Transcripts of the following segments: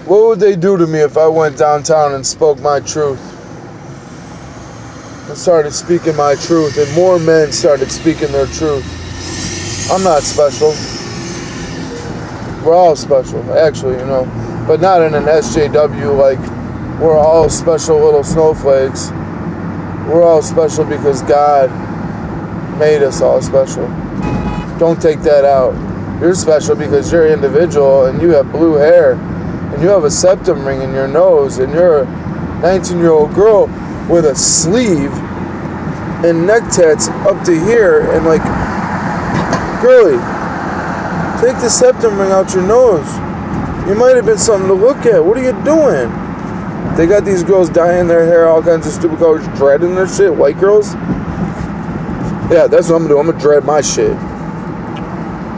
What would they do to me if I went downtown and spoke my truth? And started speaking my truth, and more men started speaking their truth. I'm not special. We're all special, actually, but not in an SJW like we're all special little snowflakes. We're all special because God made us all special. Don't take that out. You're special because you're an individual and you have blue hair and you have a septum ring in your nose and you're a 19-year-old girl with a sleeve and neck tats up to here and like, girlie, take the septum ring out your nose. You might have been something to look at. What are you doing? They got these girls dyeing their hair all kinds of stupid colors, dreading their shit, white girls. Yeah, that's what I'm gonna do. I'm gonna dread my shit.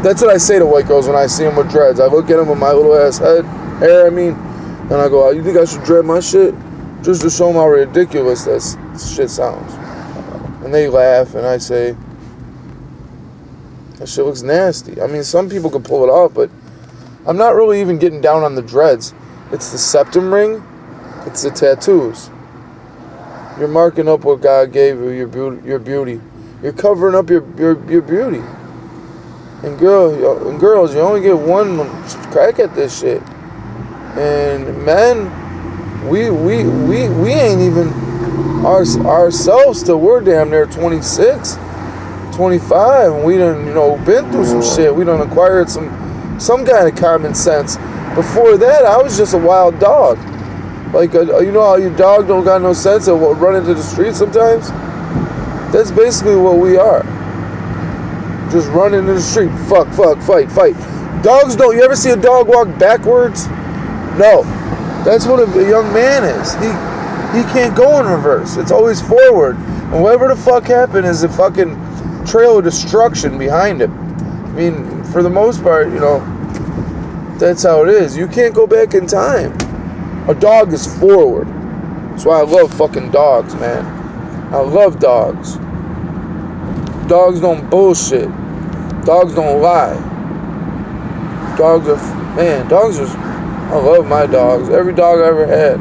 That's what I say to white girls when I see them with dreads. I look at them with my little ass hair, and I go, you think I should dread my shit? Just to show them how ridiculous this shit sounds. And they laugh, and I say, that shit looks nasty. I mean, some people can pull it off, but I'm not really even getting down on the dreads. It's the septum ring. It's the tattoos. You're marking up what God gave you, your beauty. You're covering up your beauty. And girls, you only get one crack at this shit. And men, we ain't even ourselves till we're damn near 26, 25, and we done been through some shit. We done acquired some kind of common sense. Before that, I was just a wild dog. Like, how your dog don't got no sense of run into the street sometimes? That's basically what we are. Just run into the street. Fuck, fight. Dogs don't. You ever see a dog walk backwards? No. That's what a young man is. He can't go in reverse. It's always forward. And whatever the fuck happened is a fucking trail of destruction behind him. I mean, for the most part, that's how it is. You can't go back in time. A dog is forward. That's why I love fucking dogs, man. I love dogs. Dogs don't bullshit. Dogs don't lie. Dogs are, I love my dogs. Every dog I ever had.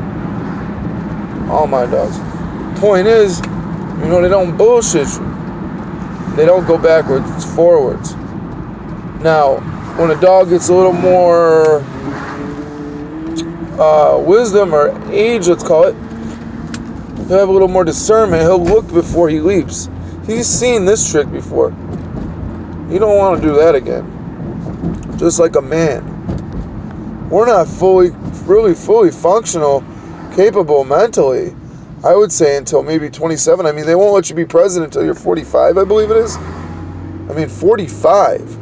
All my dogs. Point is, they don't bullshit you. They don't go backwards, it's forwards. Now, when a dog gets a little more wisdom or age, let's call it, he'll have a little more discernment. He'll look before he leaps. He's seen this trick before. You don't want to do that again. Just like a man. We're not really fully functional, capable mentally, I would say, until maybe 27. I mean, they won't let you be president until you're 45, I believe it is. 45.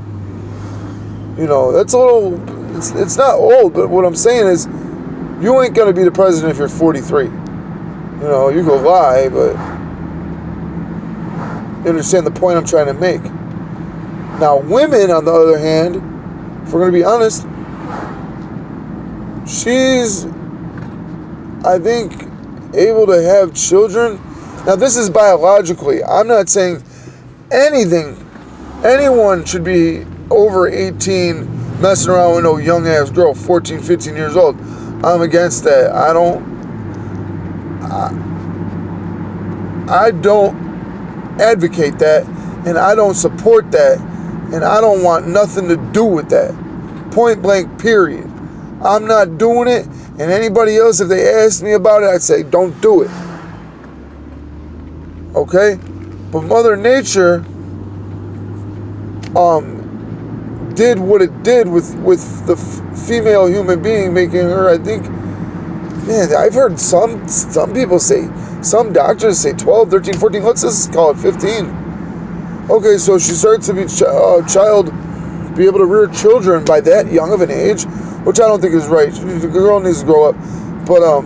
That's a little, it's not old, but what I'm saying is, you ain't going to be the president if you're 43. You can lie, but you understand the point I'm trying to make. Now, women, on the other hand, if we're going to be honest, she's, I think, able to have children. Now, this is biologically. I'm not saying anyone should be over 18 messing around with no young-ass girl, 14, 15 years old. I'm against that. I don't advocate that, and I don't support that, and I don't want nothing to do with that. Point blank, period. I'm not doing it, and anybody else, if they ask me about it, I'd say, don't do it. Okay? But Mother Nature did what it did with the female human being, making her, I think, man, I've heard some people say, some doctors say 12, 13, 14, let's just call it 15. Okay, so she starts to be be able to rear children by that young of an age, which I don't think is right. The girl needs to grow up, but at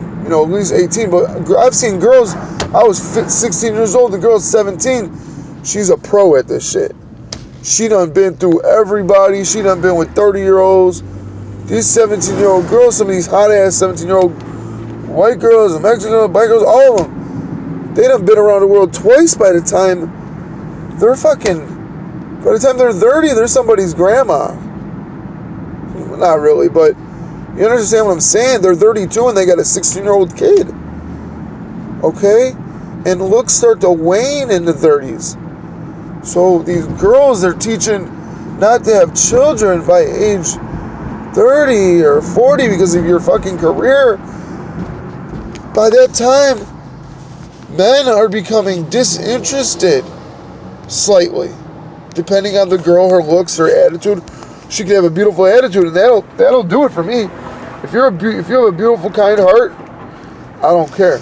least 18. But I've seen girls, I was 16 years old, the girl's 17, she's a pro at this shit. She done been through everybody. She done been with 30-year-olds. These 17-year-old girls, some of these hot-ass 17-year-old white girls and Mexican girls, black girls, all of them, they done been around the world twice by the time they're 30, they're somebody's grandma. Not really, but You understand what I'm saying? They're 32 and they got a 16-year-old kid. Okay? And looks start to wane in the 30s. So these girls, they're teaching not to have children by age 30 or 40 because of your fucking career. By that time, men are becoming disinterested slightly, depending on the girl, her looks, her attitude. She can have a beautiful attitude, and that'll do it for me. If you have a beautiful, kind heart, I don't care.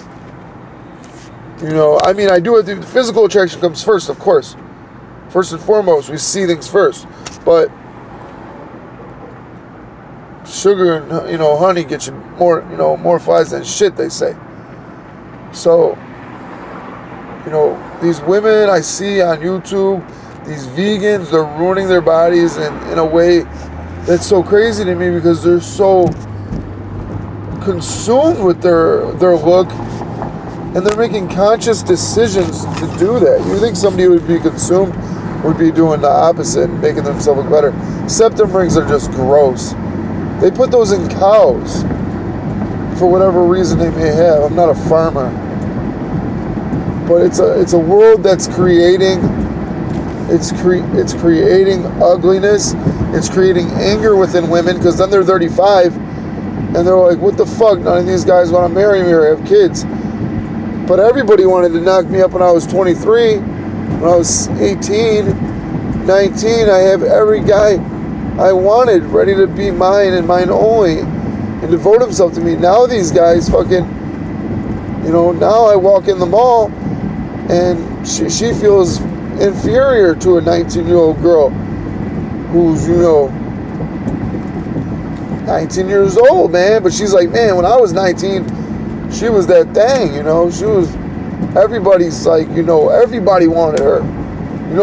You know, I mean, I do it. The physical attraction comes first, of course. First and foremost, we see things first. But sugar and honey get you more flies than shit, they say. So, these women I see on YouTube, these vegans, they're ruining their bodies in a way that's so crazy to me because they're so consumed with their look, and they're making conscious decisions to do that. You think somebody would be consumed would be doing the opposite and making themselves look better. Septum rings are just gross. They put those in cows for whatever reason they may have. I'm not a farmer. But it's a world that's creating creating ugliness. It's creating anger within women because then they're 35 and they're like, what the fuck? None of these guys want to marry me or have kids. But everybody wanted to knock me up when I was 23. When I was 18, 19, I have every guy I wanted ready to be mine and mine only and devote himself to me. Now these guys fucking, now I walk in the mall and she feels inferior to a 19-year-old girl who's, 19 years old, man. But she's like, man, when I was 19, she was that thing, she was, everybody's like, everybody wanted her.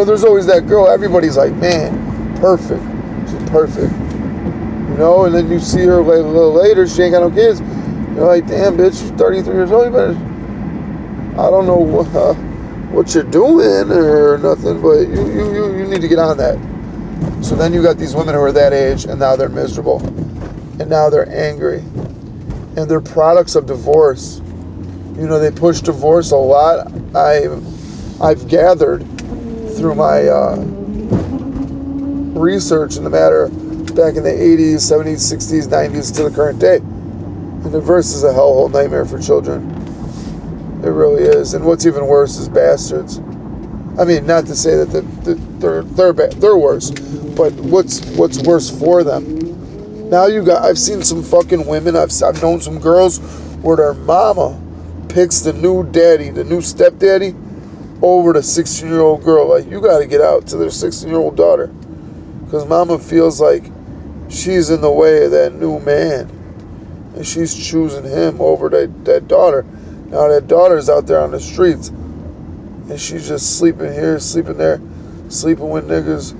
There's always that girl, everybody's like, man, perfect. She's perfect. And then you see her a little later, she ain't got no kids. You're like, damn, bitch, you're 33 years old, you better, I don't know what you're doing or nothing, but you need to get on that. So then you got these women who are that age, and now they're miserable. And now they're angry. And they're products of divorce. They push divorce a lot. I've gathered through my research in the matter back in the 80s, 70s, 60s, 90s to the current day. And divorce is a hellhole nightmare for children. It really is. And what's even worse is bastards. I mean, not to say that they're worse, but what's worse for them? Now I've seen some fucking women, I've known some girls where their mama picks the new daddy, the new stepdaddy, over the 16-year-old girl. Like, you got to get out to their 16-year-old daughter. Because mama feels like she's in the way of that new man. And she's choosing him over that daughter. Now that daughter's out there on the streets. And she's just sleeping here, sleeping there, sleeping with niggas.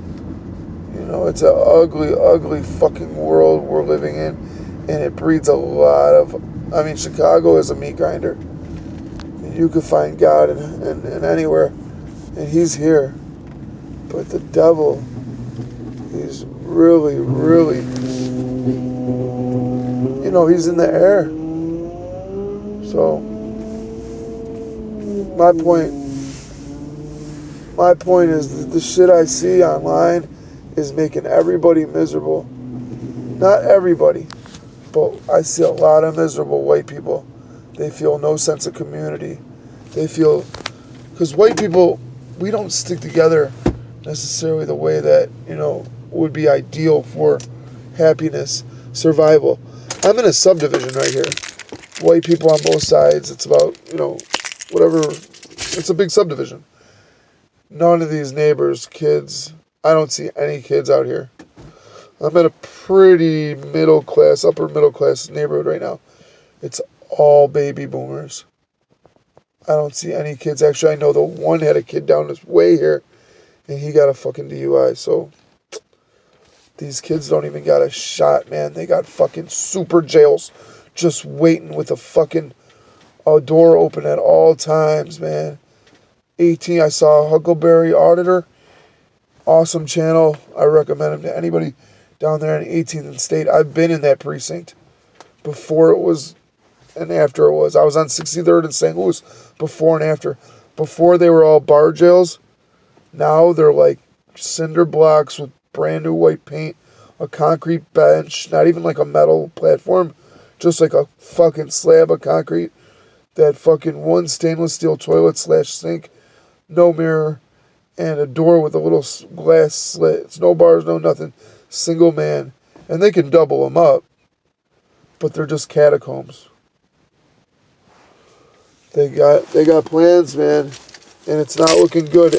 It's an ugly, ugly fucking world we're living in. And it breeds a lot of... Chicago is a meat grinder. You could find God in anywhere. And he's here. But the devil, he's really, really... he's in the air. So... My point is that the shit I see online is making everybody miserable. Not everybody, but I see a lot of miserable white people. They feel no sense of community. They feel, because white people, we don't stick together necessarily the way that, would be ideal for happiness, survival. I'm in a subdivision right here. White people on both sides. It's about, whatever. It's a big subdivision. None of these neighbors, kids, I don't see any kids out here. I'm in a pretty upper middle class neighborhood right now. It's all baby boomers. I don't see any kids. Actually, I know the one had a kid down this way here, and he got a fucking DUI. So these kids don't even got a shot, man. They got fucking super jails just waiting with a fucking door open at all times, man. 18, I saw Huckleberry Auditor. Awesome channel. I recommend him to anybody down there in 18th and State. I've been in that precinct. before it was and after it was. I was on 63rd in St. Louis before and after. Before they were all bar jails. Now they're like cinder blocks with brand new white paint, a concrete bench, not even like a metal platform, just like a fucking slab of concrete. That fucking one stainless steel toilet / sink, no mirror, and a door with a little glass slit. It's no bars, no nothing. Single man. And they can double them up, but they're just catacombs. They got plans, man, and it's not looking good.